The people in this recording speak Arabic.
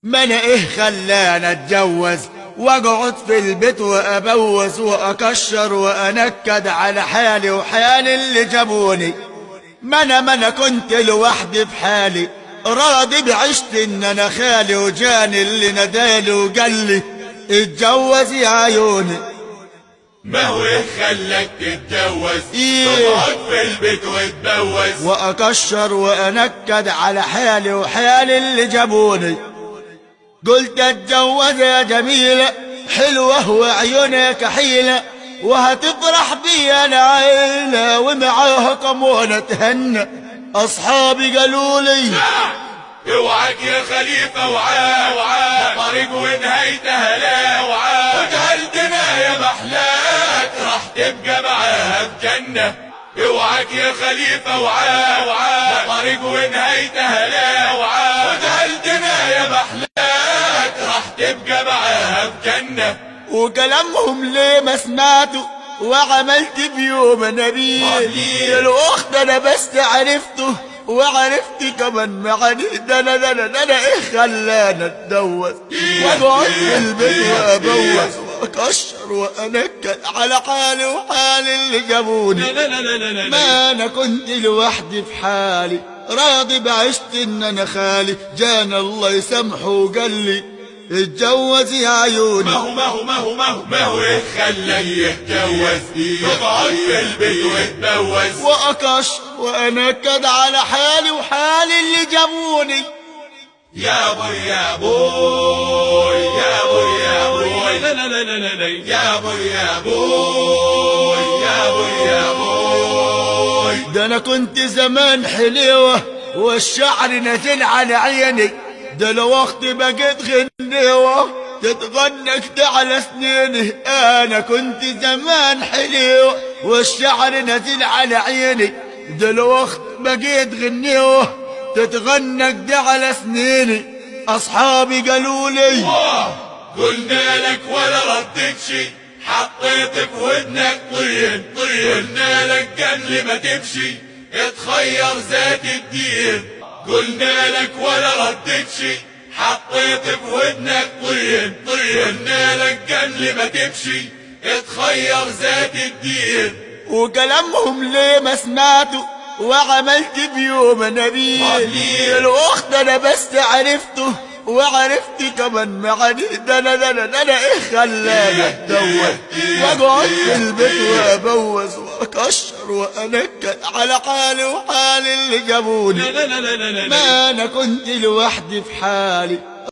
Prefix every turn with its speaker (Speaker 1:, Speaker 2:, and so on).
Speaker 1: ما انا ايه خلاني اتجوز واقعد في البيت وابوز واكشر وانكد على حالي وحال اللي جابوني. ما انا كنت لوحدي في حالي راضي بعشت ان انا خالي وجاني اللي ندالي وقال لي اتجوز يا عيوني.
Speaker 2: ما هو ايه خلاك تتجوز تقعد في البيت وتبوز
Speaker 1: واكشر وانكد على حالي وحال اللي جابوني. قلت اتجوز يا جميلة حلوة وعيونها كحيلة وهتفرح بي انا عيلة ومعاها كمونة تهنى. اصحابي قالوا لي
Speaker 2: اوعك يا خليفة وعاء طريق ونهايتها لا وعاء وجهلتنا يا محلاك راح تبقى معاها بجنة. اوعك يا خليفة وعاء طريق ونهايتها لا وعاء وجهلتنا يا محلاك راح تبقى معاها بجنة.
Speaker 1: وكلامهم ليه ما سمعته وعملت بيوم نبيل. الاخت انا بس عرفته وعرفت كمان معاني ده انا ايه خلاني اتجوز واقعد في البيت وابوز واكشر وانكد على حالي وحال اللي جابوني. ما انا كنت لوحدي في حالي راضي بعشت ان انا خالي جانا الله يسامحه وقال لي اتجوز يا عيوني.
Speaker 2: ما هو ايه خلاك يتجوز تقعد في البيت وتبوز
Speaker 1: واكشر وانكد على حالي وحال اللي جابوني.
Speaker 2: يا بوي يا بوي يا بوي يا بوي يا بوي يا بوي يا بوي يا بوي.
Speaker 1: ده انا كنت زمان حليوة والشعر نزل على عيني. ده لو وقت بقيت غنيوة تتغنى كده على سنيني. انا كنت زمان حليوة والشعر نزل على عيني. ده لو وقت بقيت غنيوة تتغنى كده على سنيني. اصحابي قالوا لي
Speaker 2: قلنا لك ولا ردك شي حطيت في ودنك طين قلنا لك قبل ما تمشي اتخير ذات الدين. قلنا لك ولا ردك شي حطيت في ودنك طين قلنا لك قبل ما تمشي اتخير ذات الدين.
Speaker 1: وكلامهم ليه ما سمعته وعملت بيوم نبيل. الاخت انا بس عرفته وعرفت كمان معاني ده انا ايه خلاني اتجوز واقعد في البيت وابوز واكشر وانكد على حالي وحال اللي جابوني. ما انا كنت لوحدي في حالي